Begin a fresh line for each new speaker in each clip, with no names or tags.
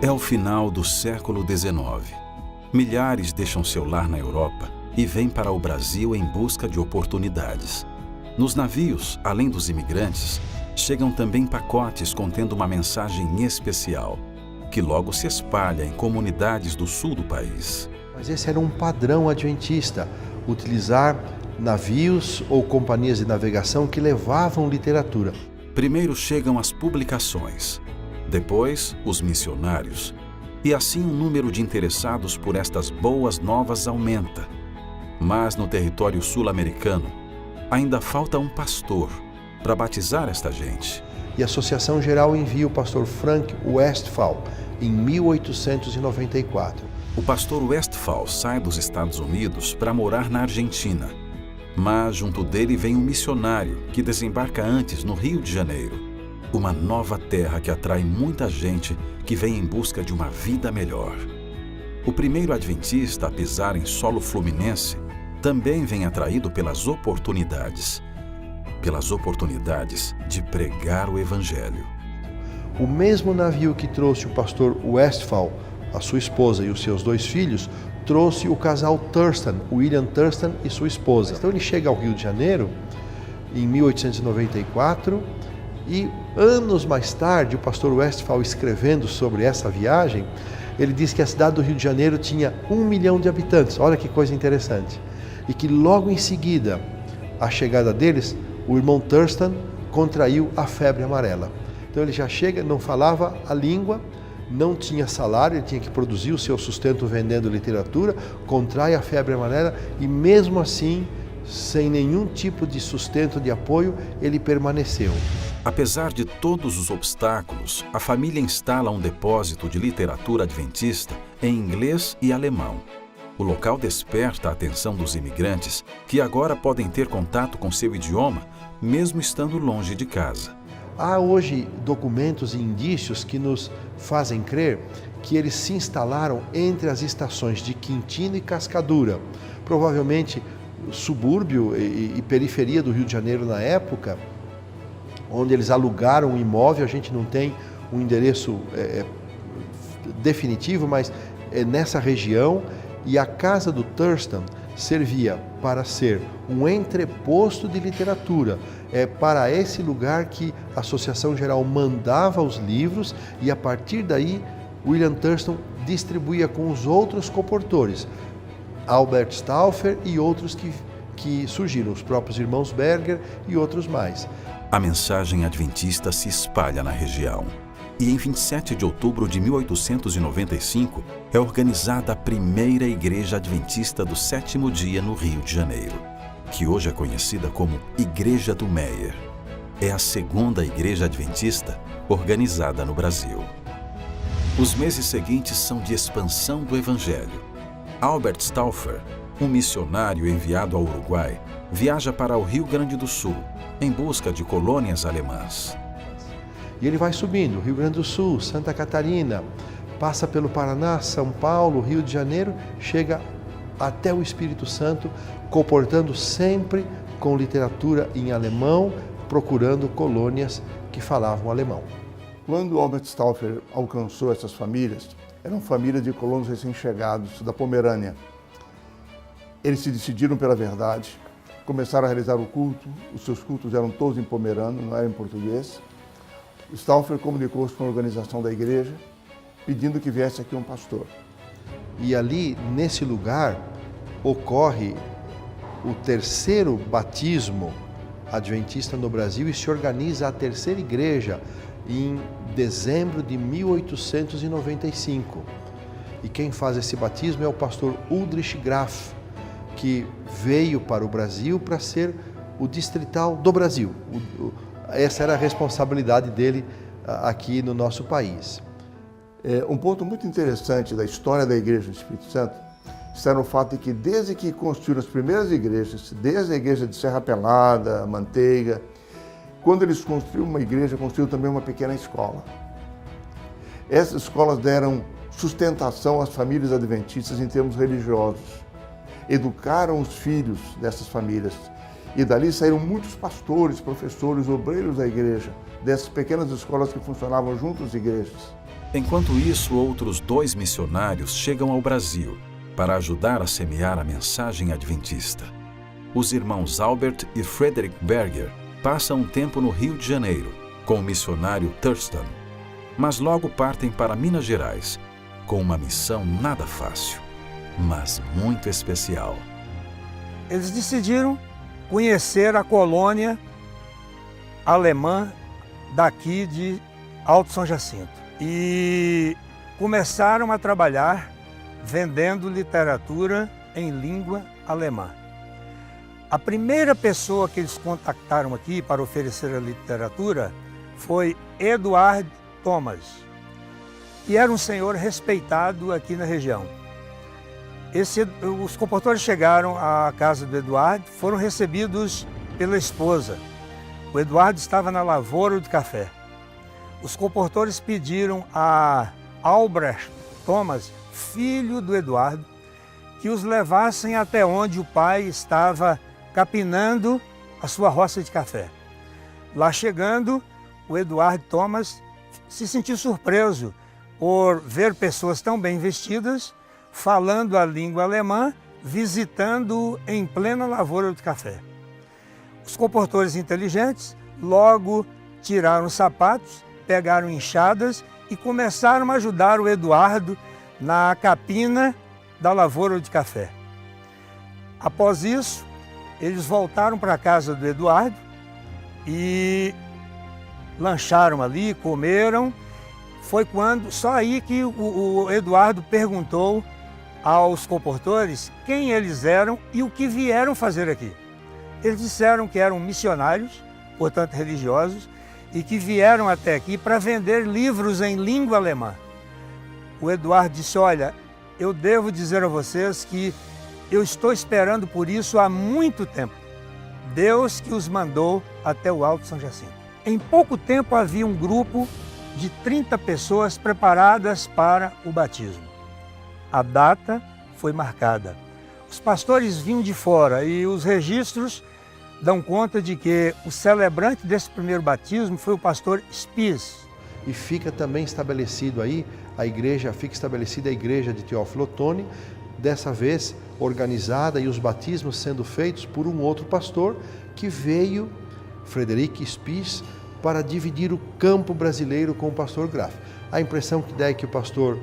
É o final do século XIX. Milhares deixam seu lar na Europa e vêm para o Brasil em busca de oportunidades. Nos navios, além dos imigrantes, chegam também pacotes contendo uma mensagem especial, que logo se espalha em comunidades do sul do país.
Mas esse era um padrão adventista, utilizar navios ou companhias de navegação que levavam literatura.
Primeiro chegam as publicações, depois os missionários, e assim o número de interessados por estas boas novas aumenta. Mas no território sul-americano, ainda falta um pastor para batizar esta gente.
E a Associação Geral envia o pastor Frank Westphal em 1894.
O pastor Westphal sai dos Estados Unidos para morar na Argentina. Mas junto dele vem um missionário que desembarca antes no Rio de Janeiro. Uma nova terra que atrai muita gente que vem em busca de uma vida melhor. O primeiro adventista a pisar em solo fluminense também vem atraído pelas oportunidades de pregar o Evangelho.
O mesmo navio que trouxe o pastor Westphal, a sua esposa e os seus 2 filhos, trouxe o casal Thurston, William Thurston e sua esposa. Então ele chega ao Rio de Janeiro em 1894 e anos mais tarde, o pastor Westphal escrevendo sobre essa viagem, ele diz que a cidade do Rio de Janeiro tinha 1 milhão de habitantes. Olha que coisa interessante. E que logo em seguida, a chegada deles, o irmão Thurston contraiu a febre amarela. Então ele já chega, não falava a língua, não tinha salário, ele tinha que produzir o seu sustento vendendo literatura, contrai a febre amarela e mesmo assim, sem nenhum tipo de sustento, de apoio, ele permaneceu.
Apesar de todos os obstáculos, a família instala um depósito de literatura adventista em inglês e alemão. O local desperta a atenção dos imigrantes, que agora podem ter contato com seu idioma, mesmo estando longe de casa.
Há hoje documentos e indícios que nos fazem crer que eles se instalaram entre as estações de Quintino e Cascadura, provavelmente subúrbio e periferia do Rio de Janeiro na época, onde eles alugaram um imóvel. A gente não tem um endereço definitivo, mas é nessa região, e a casa do Thurston servia para ser um entreposto de literatura. É para esse lugar que a Associação Geral mandava os livros e a partir daí William Thurston distribuía com os outros comportores, Albert Stauffer e outros que surgiram, os próprios irmãos Berger e outros mais.
A mensagem adventista se espalha na região. E em 27 de outubro de 1895 é organizada a primeira Igreja Adventista do Sétimo Dia no Rio de Janeiro, que hoje é conhecida como Igreja do Meier. É a segunda igreja adventista organizada no Brasil. Os meses seguintes são de expansão do Evangelho. Albert Stauffer, um missionário enviado ao Uruguai, viaja para o Rio Grande do Sul em busca de colônias alemãs.
E ele vai subindo, Rio Grande do Sul, Santa Catarina, passa pelo Paraná, São Paulo, Rio de Janeiro, chega até o Espírito Santo, comportando sempre com literatura em alemão, procurando colônias que falavam alemão.
Quando Albert Stauffer alcançou essas famílias, eram famílias de colonos recém-chegados da Pomerânia. Eles se decidiram pela verdade, começaram a realizar o culto, os seus cultos eram todos em pomerano, não eram em português. Stauffer comunicou-se com a organização da igreja, pedindo que viesse aqui um pastor.
E ali, nesse lugar, ocorre o terceiro batismo adventista no Brasil e se organiza a terceira igreja em dezembro de 1895. E quem faz esse batismo é o pastor Ulrich Graf, que veio para o Brasil para ser o distrital do Brasil. Essa era a responsabilidade dele aqui no nosso país.
Um ponto muito interessante da história da Igreja do Espírito Santo está no fato de que desde que construíram as primeiras igrejas, desde a igreja de Serra Pelada, Manteiga, quando eles construíram uma igreja, construíram também uma pequena escola. Essas escolas deram sustentação às famílias adventistas em termos religiosos, educaram os filhos dessas famílias. E dali saíram muitos pastores, professores, obreiros da igreja, dessas pequenas escolas que funcionavam junto às igrejas.
Enquanto isso, outros 2 missionários chegam ao Brasil para ajudar a semear a mensagem adventista. Os irmãos Albert e Frederick Berger passam um tempo no Rio de Janeiro com o missionário Thurston, mas logo partem para Minas Gerais com uma missão nada fácil, mas muito especial.
Eles decidiram conhecer a colônia alemã daqui de Alto São Jacinto e começaram a trabalhar vendendo literatura em língua alemã. A primeira pessoa que eles contactaram aqui para oferecer a literatura foi Eduard Thomas, que era um senhor respeitado aqui na região. Os compositores chegaram à casa do Eduardo, foram recebidos pela esposa. O Eduardo estava na lavoura de café. Os compositores pediram a Albrecht Thomas, filho do Eduardo, que os levassem até onde o pai estava capinando a sua roça de café. Lá chegando, o Eduardo Thomas se sentiu surpreso por ver pessoas tão bem vestidas, falando a língua alemã, visitando em plena lavoura de café. Os compositores inteligentes logo tiraram os sapatos, pegaram enxadas e começaram a ajudar o Eduardo na capina da lavoura de café. Após isso, eles voltaram para a casa do Eduardo e lancharam ali, comeram. Foi só aí que o Eduardo perguntou aos compositores quem eles eram e o que vieram fazer aqui. Eles disseram que eram missionários, portanto religiosos, e que vieram até aqui para vender livros em língua alemã. O Eduardo disse: olha, eu devo dizer a vocês que eu estou esperando por isso há muito tempo. Deus que os mandou até o Alto São Jacinto. Em pouco tempo havia um grupo de 30 pessoas preparadas para o batismo. A data foi marcada. Os pastores vinham de fora e os registros dão conta de que o celebrante desse primeiro batismo foi o pastor Spies.
E fica também estabelecido aí, a igreja de Teófilo Otoni, dessa vez organizada e os batismos sendo feitos por um outro pastor que veio, Frederick Spies, para dividir o campo brasileiro com o pastor Graff. A impressão que dá é que o pastor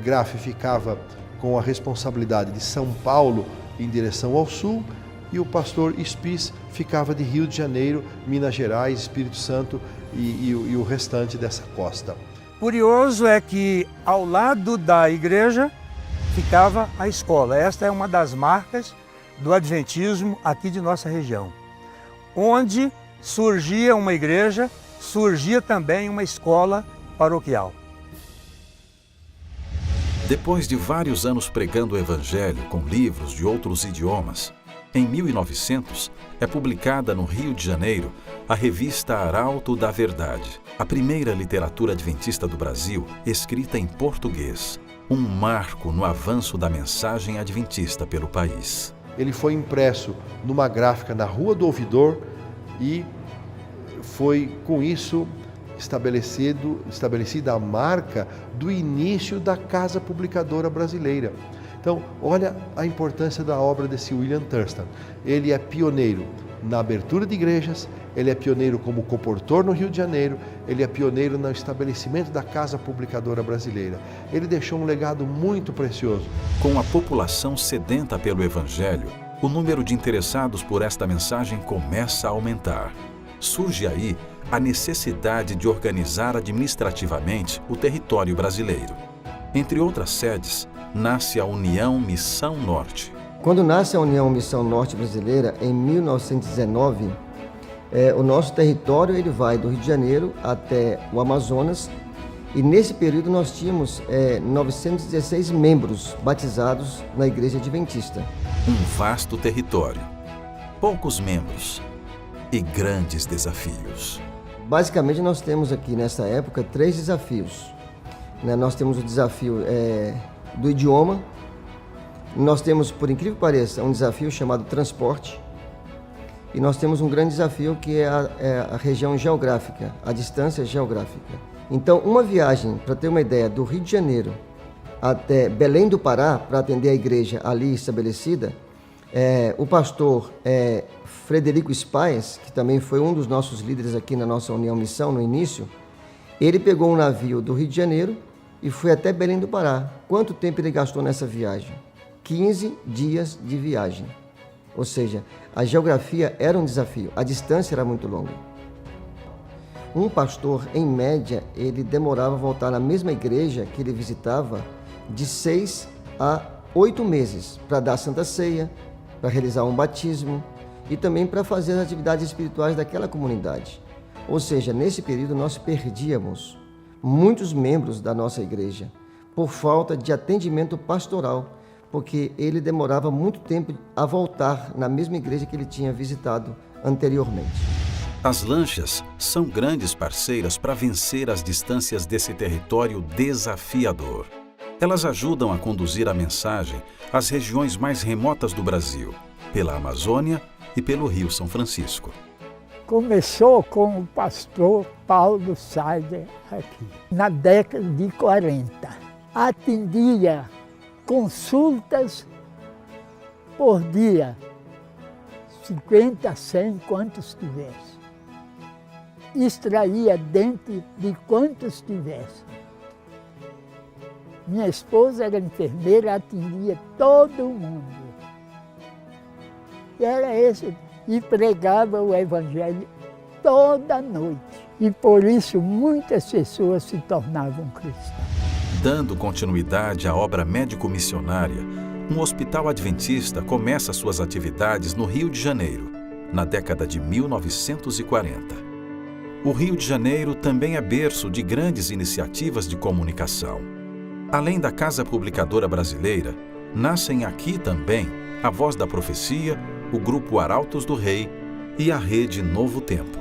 Graff ficava com a responsabilidade de São Paulo em direção ao sul e o pastor Spies ficava de Rio de Janeiro, Minas Gerais, Espírito Santo e o restante dessa costa.
Curioso é que ao lado da igreja ficava a escola. Esta é uma das marcas do adventismo aqui de nossa região. Onde surgia uma igreja, surgia também uma escola paroquial.
Depois de vários anos pregando o Evangelho com livros de outros idiomas, em 1900 é publicada no Rio de Janeiro a revista Arauto da Verdade, a primeira literatura adventista do Brasil escrita em português, um marco no avanço da mensagem adventista pelo país.
Ele foi impresso numa gráfica na Rua do Ouvidor e foi com isso estabelecida a marca do início da Casa Publicadora Brasileira. Então, olha a importância da obra desse William Thurston. Ele é pioneiro na abertura de igrejas, ele é pioneiro como comportor no Rio de Janeiro, ele é pioneiro no estabelecimento da Casa Publicadora Brasileira. Ele deixou um legado muito precioso.
Com a população sedenta pelo Evangelho, o número de interessados por esta mensagem começa a aumentar. Surge aí a necessidade de organizar administrativamente o território brasileiro. Entre outras sedes, nasce a União Missão Norte.
Quando nasce a União Missão Norte Brasileira, em 1919, o nosso território ele vai do Rio de Janeiro até o Amazonas e nesse período nós tínhamos 916 membros batizados na Igreja Adventista.
Um vasto território, poucos membros e grandes desafios.
Basicamente nós temos aqui nessa época 3 desafios. Nós temos o desafio do idioma, nós temos, por incrível que pareça, um desafio chamado transporte E nós temos um grande desafio que é a região geográfica, a distância geográfica. Então, uma viagem, para ter uma ideia, do Rio de Janeiro até Belém do Pará, para atender a igreja ali estabelecida, o pastor Frederico Spaes, que também foi um dos nossos líderes aqui na nossa União Missão no início, ele pegou um navio do Rio de Janeiro e foi até Belém do Pará. Quanto tempo ele gastou nessa viagem? 15 dias de viagem. Ou seja, a geografia era um desafio, a distância era muito longa. Um pastor, em média, ele demorava a voltar na mesma igreja que ele visitava de 6 a 8 meses para dar a Santa Ceia, para realizar um batismo e também para fazer as atividades espirituais daquela comunidade. Ou seja, nesse período nós perdíamos muitos membros da nossa igreja por falta de atendimento pastoral, porque ele demorava muito tempo a voltar na mesma igreja que ele tinha visitado anteriormente.
As lanchas são grandes parceiras para vencer as distâncias desse território desafiador. Elas ajudam a conduzir a mensagem às regiões mais remotas do Brasil, pela Amazônia e pelo Rio São Francisco.
Começou com o pastor Paulo Saider aqui, na década de 40. Atendia consultas por dia, 50, 100, quantos tivesse. Extraía dente de quantos tivesse. Minha esposa era enfermeira, atendia todo mundo. E era esse, e pregava o Evangelho toda noite. E por isso muitas pessoas se tornavam cristãs.
Dando continuidade à obra médico-missionária, um hospital adventista começa suas atividades no Rio de Janeiro, na década de 1940. O Rio de Janeiro também é berço de grandes iniciativas de comunicação. Além da Casa Publicadora Brasileira, nascem aqui também a Voz da Profecia, o Grupo Arautos do Rei e a Rede Novo Tempo.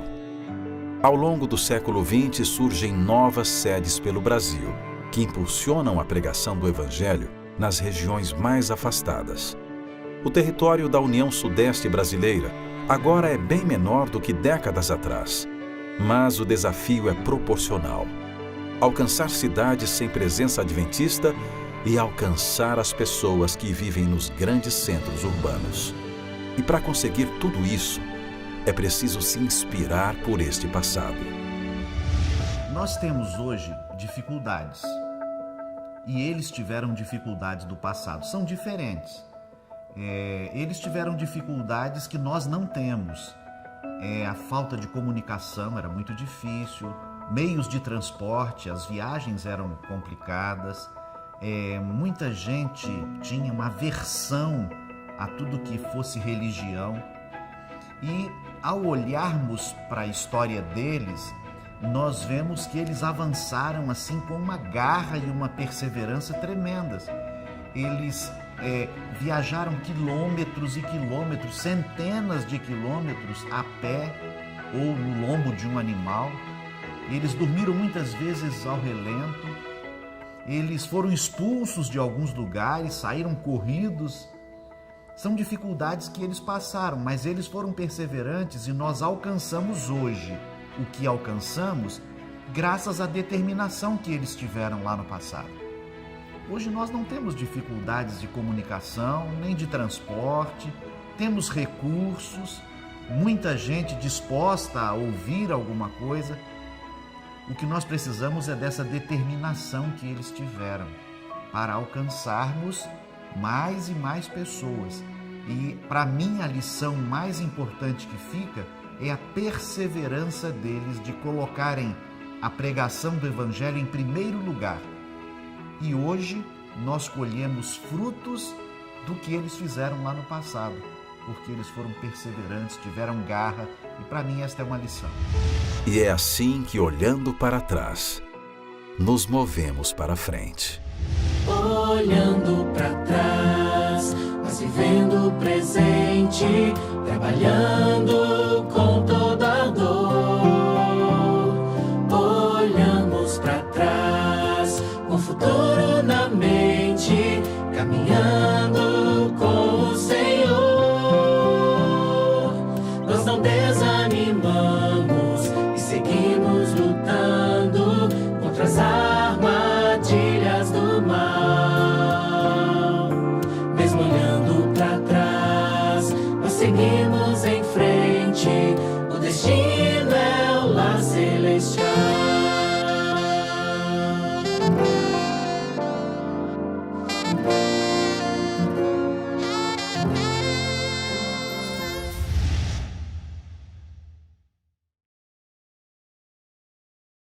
Ao longo do século XX surgem novas sedes pelo Brasil, que impulsionam a pregação do Evangelho nas regiões mais afastadas. O território da União Sudeste Brasileira agora é bem menor do que décadas atrás, mas o desafio é proporcional. Alcançar cidades sem presença adventista e alcançar as pessoas que vivem nos grandes centros urbanos. E para conseguir tudo isso, é preciso se inspirar por este passado.
Nós temos hoje dificuldades. E eles tiveram dificuldades do passado. São diferentes. Eles tiveram dificuldades que nós não temos. A falta de comunicação era muito difícil. Meios de transporte, as viagens eram complicadas. Muita gente tinha uma aversão a tudo que fosse religião. E ao olharmos para a história deles, nós vemos que eles avançaram assim com uma garra e uma perseverança tremendas. Eles viajaram quilômetros e quilômetros, centenas de quilômetros a pé ou no lombo de um animal. Eles dormiram muitas vezes ao relento. Eles foram expulsos de alguns lugares, saíram corridos. São dificuldades que eles passaram, mas eles foram perseverantes e nós alcançamos hoje o que alcançamos graças à determinação que eles tiveram lá no passado. Hoje nós não temos dificuldades de comunicação, nem de transporte, temos recursos, muita gente disposta a ouvir alguma coisa. O que nós precisamos é dessa determinação que eles tiveram para alcançarmos mais e mais pessoas. E para mim a lição mais importante que fica é a perseverança deles de colocarem a pregação do Evangelho em primeiro lugar. E hoje nós colhemos frutos do que eles fizeram lá no passado, porque eles foram perseverantes, tiveram garra, e para mim esta é uma lição.
E é assim que, olhando para trás, nos movemos para frente.
Olhando para trás, mas vivendo o presente, trabalhando com toda a dor. Olhamos para trás, com o futuro na mente, caminhando com o Senhor. Nós celestial.